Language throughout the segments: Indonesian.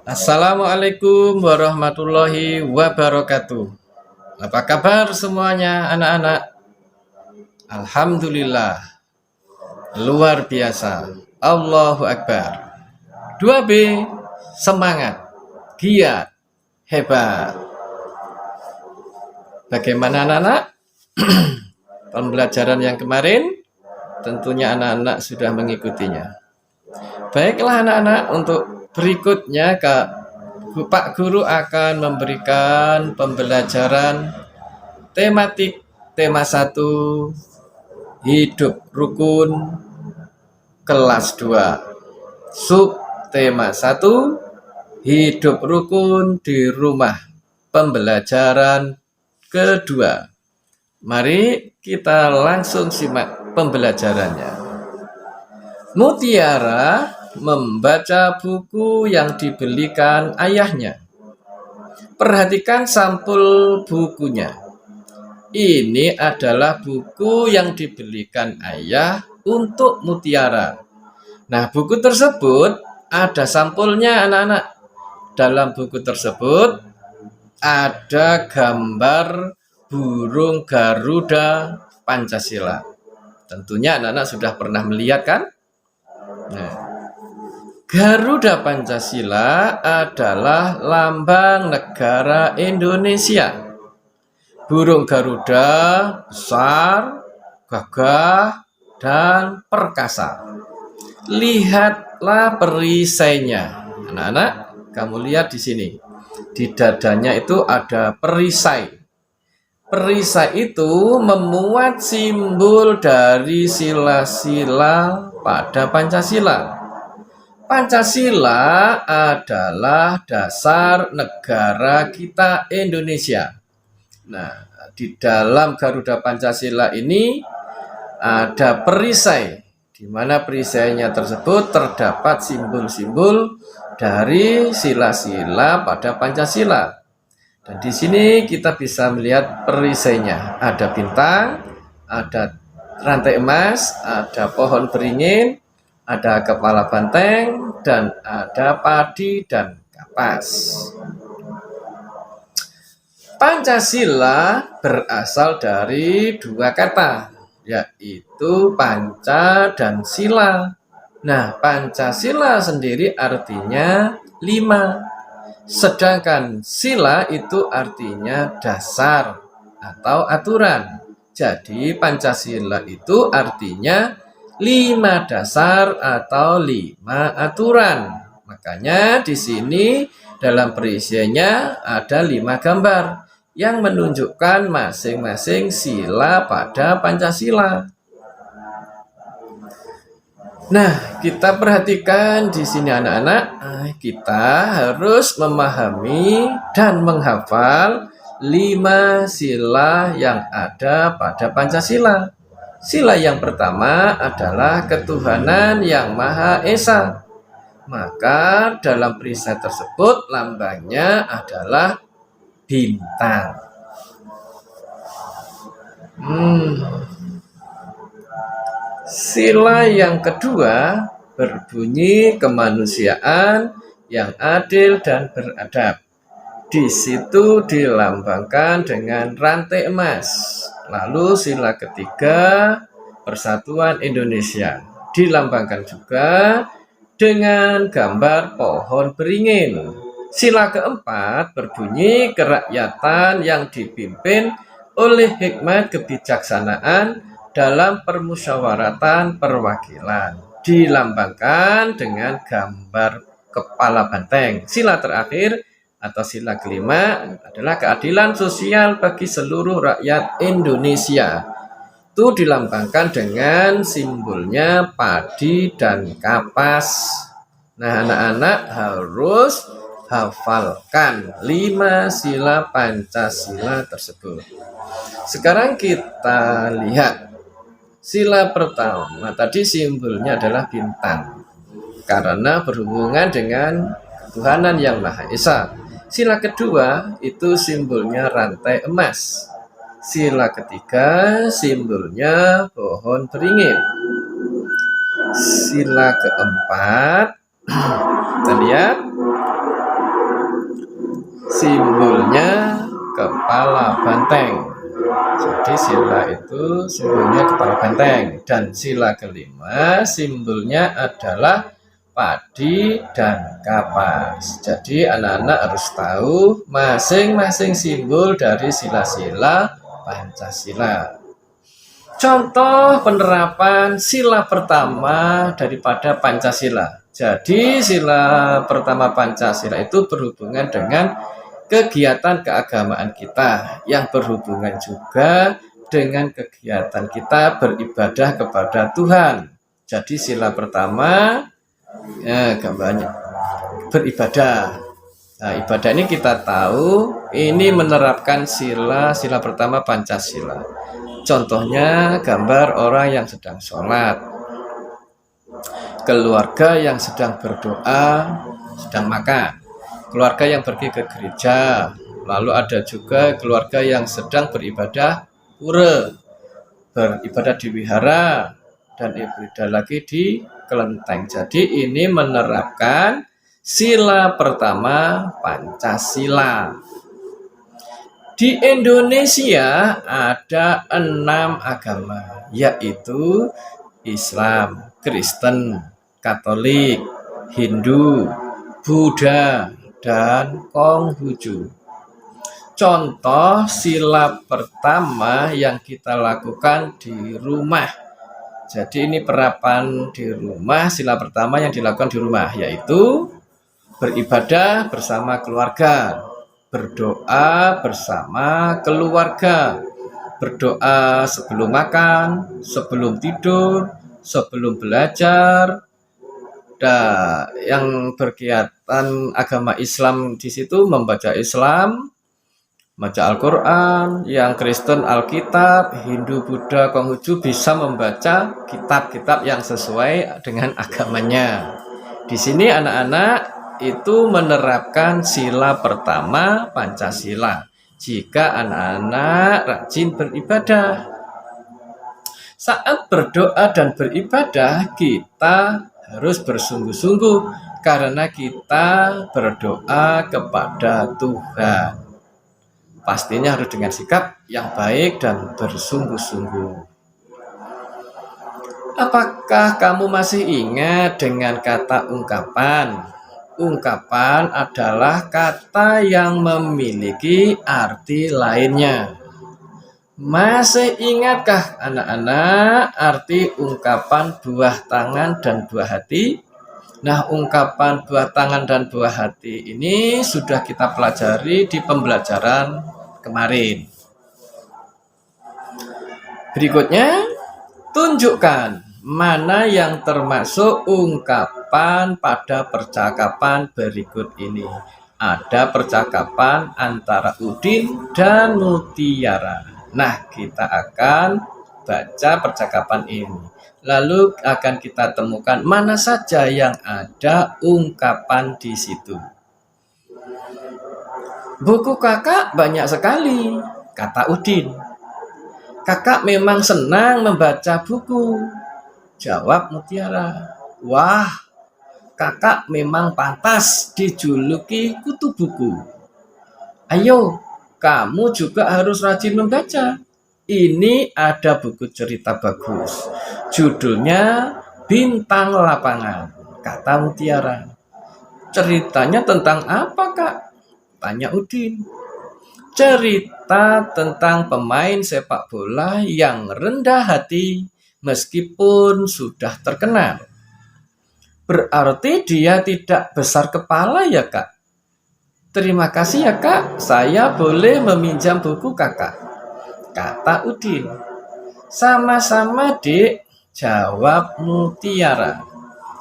Assalamualaikum warahmatullahi wabarakatuh. Apa kabar semuanya anak-anak? Alhamdulillah, luar biasa. Allahu Akbar. 2B, semangat, giat, hebat. Bagaimana anak-anak? Pembelajaran yang kemarin tentunya anak-anak sudah mengikutinya. Baiklah anak-anak, untuk berikutnya Pak Guru akan memberikan pembelajaran tematik tema 1 hidup rukun kelas 2. Sub tema 1 hidup rukun di rumah pembelajaran kedua. Mari kita langsung simak pembelajarannya. Mutiara membaca buku yang dibelikan ayahnya. Perhatikan sampul bukunya. Ini adalah buku yang dibelikan ayah untuk Mutiara. Nah, buku tersebut ada sampulnya anak-anak. Dalam buku tersebut ada gambar burung Garuda Pancasila. Tentunya anak-anak sudah pernah melihat kan? Nah, Garuda Pancasila adalah lambang negara Indonesia. Burung Garuda besar, gagah, dan perkasa. Lihatlah perisainya. Anak-anak, kamu lihat di sini. Di dadanya itu ada perisai. Perisai itu memuat simbol dari sila-sila pada Pancasila. Pancasila adalah dasar negara kita Indonesia. Nah, di dalam Garuda Pancasila ini ada perisai, di mana perisainya tersebut terdapat simbol-simbol dari sila-sila pada Pancasila. Dan di sini kita bisa melihat perisainya. Ada bintang, ada rantai emas, ada pohon beringin, ada kepala banteng, dan ada padi dan kapas. Pancasila berasal dari 2 kata, yaitu panca dan sila. Nah, Pancasila sendiri artinya 5. Sedangkan sila itu artinya dasar atau aturan. Jadi Pancasila itu artinya 5 dasar atau 5 aturan. Makanya di sini dalam perisiannya ada 5 gambar yang menunjukkan masing-masing sila pada Pancasila. Nah, kita perhatikan di sini anak-anak, kita harus memahami dan menghafal 5 sila yang ada pada Pancasila. Sila yang pertama adalah ketuhanan yang Maha Esa. Maka dalam perisai tersebut lambangnya adalah bintang. Sila yang kedua berbunyi kemanusiaan yang adil dan beradab. Di situ dilambangkan dengan rantai emas. Lalu sila ketiga persatuan Indonesia dilambangkan juga dengan gambar pohon beringin. Sila keempat berbunyi kerakyatan yang dipimpin oleh hikmat kebijaksanaan dalam permusyawaratan perwakilan. Dilambangkan dengan gambar kepala banteng. Sila terakhir atau sila kelima adalah keadilan sosial bagi seluruh rakyat Indonesia. Itu dilambangkan dengan simbolnya padi dan kapas. Nah, anak-anak harus hafalkan 5 sila Pancasila tersebut. Sekarang kita lihat sila pertama. Tadi simbolnya adalah bintang karena berhubungan dengan ketuhanan yang Maha Esa. Sila kedua itu simbolnya rantai emas. Sila ketiga simbolnya pohon beringin. Sila keempat, kita lihat simbolnya kepala banteng. Jadi sila itu simbolnya kepala banteng. Dan sila kelima simbolnya adalah padi dan kapas. Jadi anak-anak harus tahu masing-masing simbol dari sila-sila Pancasila. Contoh penerapan sila pertama daripada Pancasila. Jadi sila pertama Pancasila itu berhubungan dengan kegiatan keagamaan kita yang berhubungan juga dengan kegiatan kita beribadah kepada Tuhan. Jadi sila pertama gambarnya beribadah. Nah, ibadah ini kita tahu ini menerapkan sila pertama Pancasila. Contohnya gambar orang yang sedang sholat, keluarga yang sedang berdoa, sedang makan, keluarga yang pergi ke gereja, lalu ada juga keluarga yang sedang beribadah pura, beribadah di wihara, dan ibadah lagi di kelenteng. Jadi ini menerapkan sila pertama Pancasila. Di Indonesia ada 6 agama, yaitu Islam, Kristen, Katolik, Hindu, Buddha, dan Konghucu. Contoh sila pertama yang kita lakukan di rumah. Jadi ini penerapan di rumah, sila pertama yang dilakukan di rumah, yaitu beribadah bersama keluarga, berdoa bersama keluarga, berdoa sebelum makan, sebelum tidur, sebelum belajar. Dan yang berkegiatan agama Islam di situ membaca Islam, baca Al-Quran, yang Kristen Alkitab, Hindu, Buddha, Konghucu bisa membaca kitab-kitab yang sesuai dengan agamanya. Di sini anak-anak itu menerapkan sila pertama Pancasila. Jika anak-anak rajin beribadah, saat berdoa dan beribadah kita harus bersungguh-sungguh karena kita berdoa kepada Tuhan. Pastinya harus dengan sikap yang baik dan bersungguh-sungguh. Apakah kamu masih ingat dengan kata ungkapan? Ungkapan adalah kata yang memiliki arti lainnya. Masih ingatkah anak-anak arti ungkapan buah tangan dan buah hati? Nah, ungkapan buah tangan dan buah hati ini sudah kita pelajari di pembelajaran kemarin. Berikutnya, tunjukkan mana yang termasuk ungkapan pada percakapan berikut ini. Ada percakapan antara Udin dan Mutiara. Nah, kita akan baca percakapan ini. Lalu akan kita temukan mana saja yang ada ungkapan di situ. Buku kakak banyak sekali, kata Udin. Kakak memang senang membaca buku, jawab Mutiara. Wah, kakak memang pantas dijuluki kutu buku. Ayo, kamu juga harus rajin membaca. Ini ada buku cerita bagus. Judulnya Bintang Lapangan, kata Mutiara. Ceritanya tentang apa, Kak? Tanya Udin. Cerita tentang pemain sepak bola yang rendah hati meskipun sudah terkenal. Berarti dia tidak besar kepala ya, Kak? Terima kasih ya, Kak. Saya boleh meminjam buku kakak, kata Udin. Sama-sama, Dek, jawab Mutiara.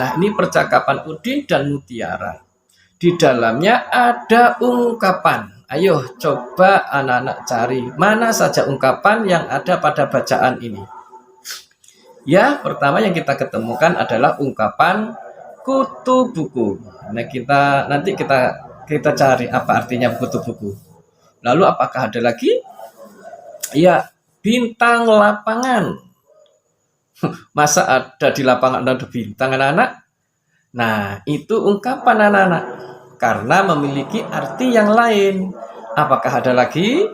Nah, ini percakapan Udin dan Mutiara. Di dalamnya ada ungkapan. Ayo coba anak-anak cari mana saja ungkapan yang ada pada bacaan ini. Ya, pertama yang kita ketemukan adalah ungkapan kutu buku. Nah, nanti kita cari apa artinya kutu buku. Lalu apakah ada lagi? Ya, bintang lapangan. Masa ada di lapangan ada bintang, anak-anak? Nah, itu ungkapan anak-anak. karena memiliki arti yang lain. Apakah ada lagi?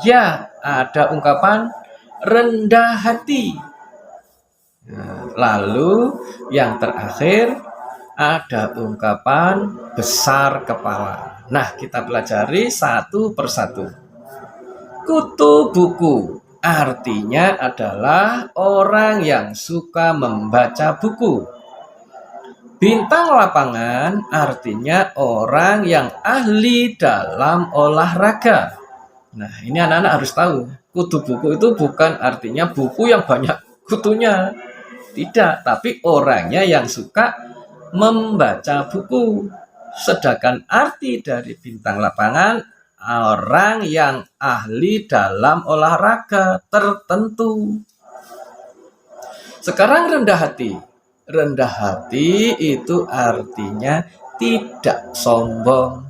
Ya, ada ungkapan rendah hati. Nah, lalu yang terakhir ada ungkapan besar kepala. Nah, kita pelajari satu persatu. Kutu buku artinya adalah orang yang suka membaca buku. Bintang lapangan artinya orang yang ahli dalam olahraga. Nah, ini anak-anak harus tahu. Kutu buku itu bukan artinya buku yang banyak kutunya. Tidak, tapi orangnya yang suka membaca buku. Sedangkan arti dari bintang lapangan, orang yang ahli dalam olahraga tertentu. Sekarang rendah hati. Rendah hati itu artinya tidak sombong.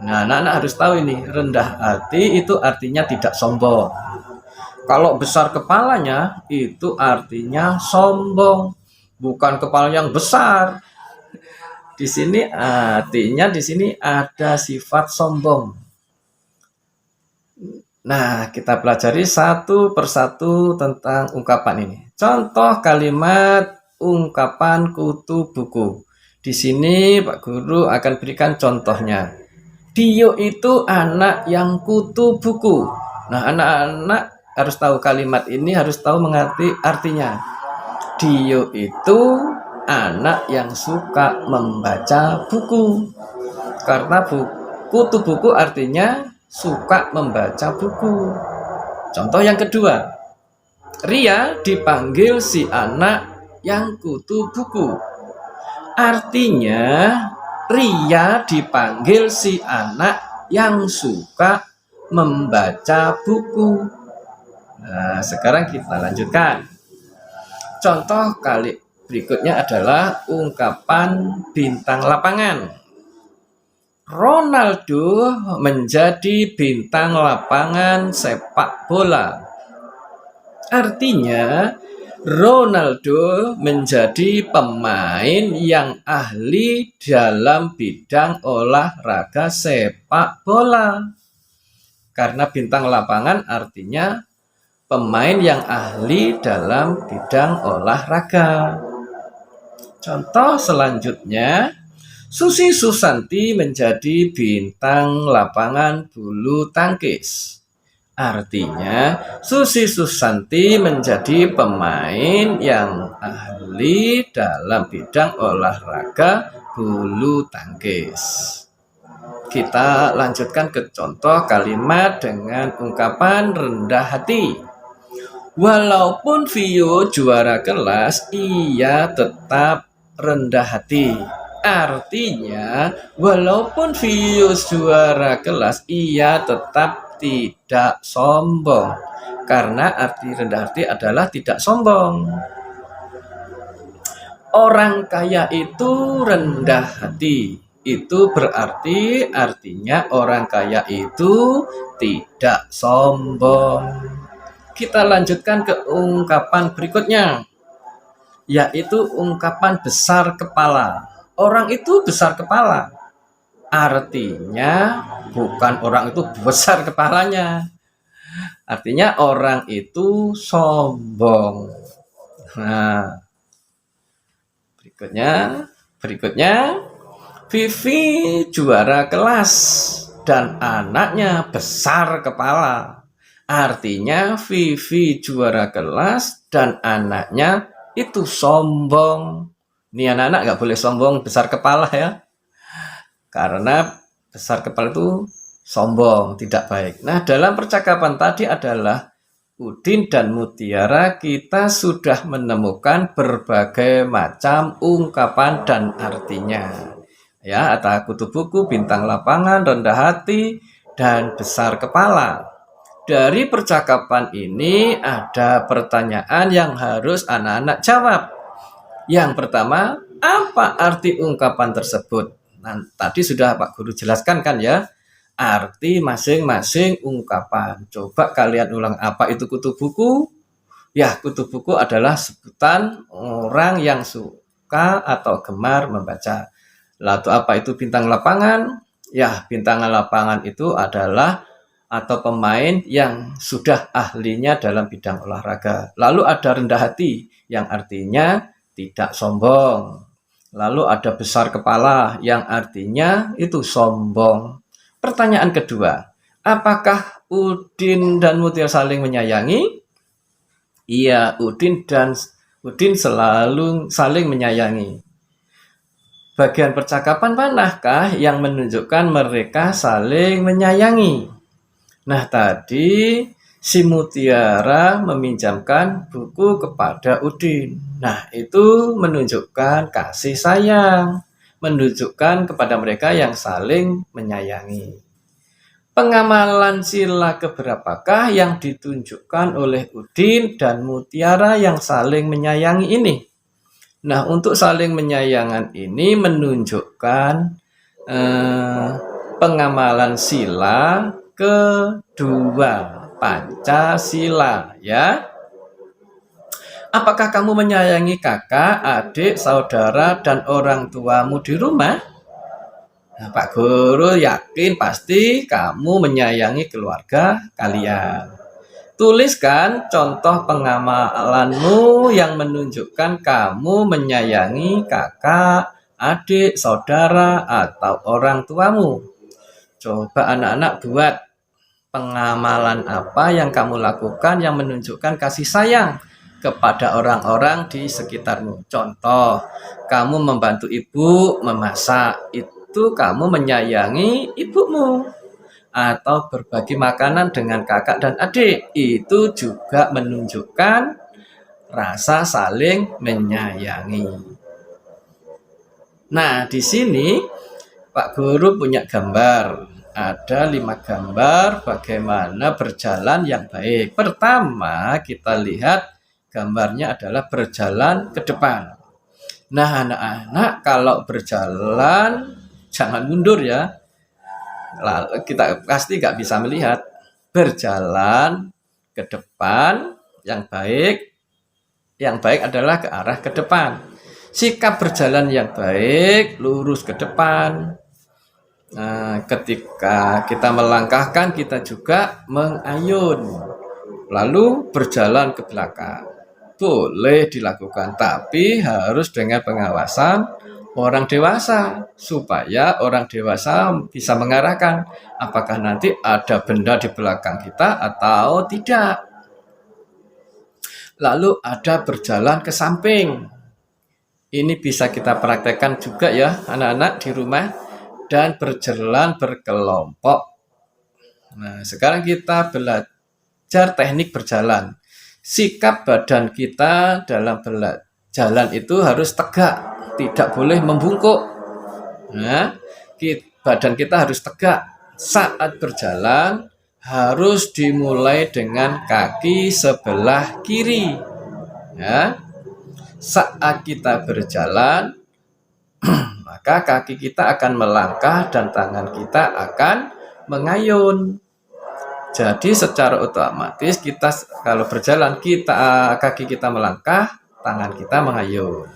Nah, anak-anak harus tahu ini, rendah hati itu artinya tidak sombong. Kalau besar kepalanya itu artinya sombong, bukan kepala yang besar. Di sini artinya di sini ada sifat sombong. Nah, kita pelajari satu persatu tentang ungkapan ini. Contoh kalimat ungkapan kutu buku. Di sini Pak Guru akan berikan contohnya. Dio itu anak yang kutu buku. Nah, anak-anak harus tahu kalimat ini, harus tahu mengerti artinya. Dio itu anak yang suka membaca buku. Karena kutu buku artinya suka membaca buku. Contoh yang kedua, Ria dipanggil si anak yang kutu buku. Artinya Ria dipanggil si anak yang suka membaca buku. Nah, sekarang kita lanjutkan. Contoh kali berikutnya adalah ungkapan bintang lapangan. Ronaldo menjadi bintang lapangan sepak bola. Artinya, Ronaldo menjadi pemain yang ahli dalam bidang olahraga sepak bola. Karena bintang lapangan artinya pemain yang ahli dalam bidang olahraga. Contoh selanjutnya, Susi Susanti menjadi bintang lapangan bulu tangkis. Artinya, Susi Susanti menjadi pemain yang ahli dalam bidang olahraga bulu tangkis. Kita lanjutkan ke contoh kalimat dengan ungkapan rendah hati. Walaupun Vio juara kelas, ia tetap rendah hati. Artinya, walaupun Vio juara kelas, ia tetap tidak sombong. Karena arti rendah hati adalah tidak sombong. Orang kaya itu rendah hati. Itu berarti artinya orang kaya itu tidak sombong. Kita lanjutkan ke ungkapan berikutnya, yaitu ungkapan besar kepala. Orang itu besar kepala. Artinya bukan orang itu besar kepalanya. Artinya orang itu sombong. Nah, berikutnya Vivi juara kelas dan anaknya besar kepala. Artinya Vivi juara kelas dan anaknya itu sombong. Ini anak-anak nggak boleh sombong besar kepala ya. Karena besar kepala itu sombong, tidak baik. Nah, dalam percakapan tadi adalah Udin dan Mutiara, kita sudah menemukan berbagai macam ungkapan dan artinya. Ya, ada kutu buku, bintang lapangan, rendah hati, dan besar kepala. Dari percakapan ini ada pertanyaan yang harus anak-anak jawab. Yang pertama, apa arti ungkapan tersebut? Nah, tadi sudah Pak Guru jelaskan kan ya, arti masing-masing ungkapan. Coba kalian ulang, apa itu kutu buku? Ya, kutu buku adalah sebutan orang yang suka atau gemar membaca. Lalu apa itu bintang lapangan? Ya, bintang lapangan itu adalah atau pemain yang sudah ahlinya dalam bidang olahraga. Lalu ada rendah hati yang artinya tidak sombong. Lalu ada besar kepala yang artinya itu sombong. Pertanyaan kedua, apakah Udin dan Mutia saling menyayangi? Iya, Udin selalu saling menyayangi. Bagian percakapan manakah yang menunjukkan mereka saling menyayangi? Nah, tadi si Mutiara meminjamkan buku kepada Udin. Nah, itu menunjukkan kasih sayang, menunjukkan kepada mereka yang saling menyayangi. Pengamalan sila keberapakah yang ditunjukkan oleh Udin dan Mutiara yang saling menyayangi ini? Nah, untuk saling menyayangan ini menunjukkan pengamalan sila kedua, Pancasila, ya. Apakah kamu menyayangi kakak, adik, saudara, dan orang tuamu di rumah? Nah, Pak Guru yakin pasti kamu menyayangi keluarga kalian. Tuliskan contoh pengamalanmu yang menunjukkan kamu menyayangi kakak, adik, saudara, atau orang tuamu. Coba anak-anak buat pengamalan apa yang kamu lakukan yang menunjukkan kasih sayang kepada orang-orang di sekitarmu. Contoh, kamu membantu ibu memasak, itu kamu menyayangi ibumu. Atau berbagi makanan dengan kakak dan adik, itu juga menunjukkan rasa saling menyayangi. Nah, di sini Pak Guru punya gambar. Ada 5 gambar bagaimana berjalan yang baik. Pertama, kita lihat gambarnya adalah berjalan ke depan. Nah, anak-anak kalau berjalan jangan mundur ya. Lalu kita pasti nggak bisa melihat. Berjalan ke depan yang baik adalah ke arah ke depan. Sikap berjalan yang baik, lurus ke depan. Nah, ketika kita melangkahkan, kita juga mengayun. Lalu berjalan ke belakang. Boleh dilakukan, tapi harus dengan pengawasan orang dewasa, supaya orang dewasa bisa mengarahkan apakah nanti ada benda di belakang kita atau tidak. Lalu ada berjalan ke samping. Ini bisa kita praktekkan juga ya anak-anak di rumah, dan berjalan berkelompok. Nah, sekarang kita belajar teknik berjalan. Sikap badan kita dalam berjalan itu harus tegak, tidak boleh membungkuk. Nah, badan kita harus tegak. Saat berjalan harus dimulai dengan kaki sebelah kiri. Ya. Saat kita berjalan, maka kaki kita akan melangkah dan tangan kita akan mengayun. Jadi secara otomatis kita kalau berjalan kaki kita melangkah, tangan kita mengayun.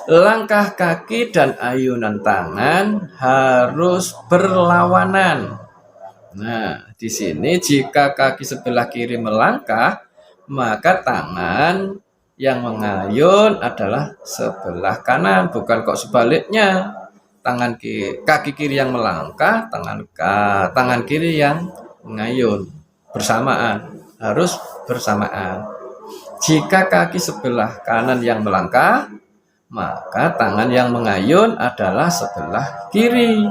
Langkah kaki dan ayunan tangan harus berlawanan. Nah, di sini jika kaki sebelah kiri melangkah, maka tangan yang mengayun adalah sebelah kanan, bukan kok sebaliknya. Kaki kiri yang melangkah, tangan kiri yang mengayun. Bersamaan, harus bersamaan. Jika kaki sebelah kanan yang melangkah, maka tangan yang mengayun adalah sebelah kiri.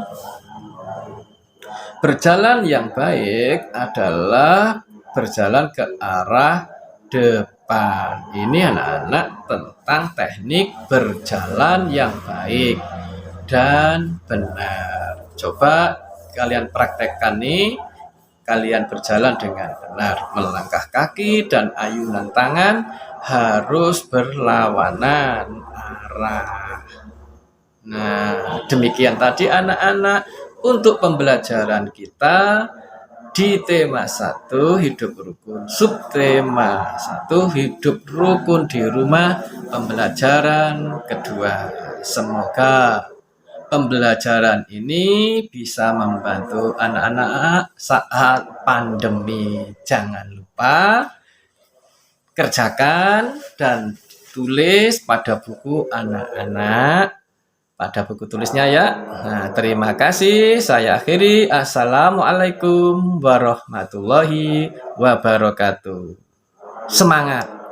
Berjalan yang baik adalah berjalan ke arah depan. Ini anak-anak tentang teknik berjalan yang baik dan benar. Coba kalian praktekkan nih. Kalian berjalan dengan benar. Melangkah kaki dan ayunan tangan harus berlawanan arah. Nah, demikian tadi anak-anak untuk pembelajaran kita di tema 1 hidup rukun, subtema 1 hidup rukun di rumah, pembelajaran kedua. Semoga pembelajaran ini bisa membantu anak-anak saat pandemi. Jangan lupa kerjakan dan tulis pada buku anak-anak, pada buku tulisnya ya. Nah, terima kasih. Saya akhiri. Assalamualaikum warahmatullahi wabarakatuh. Semangat!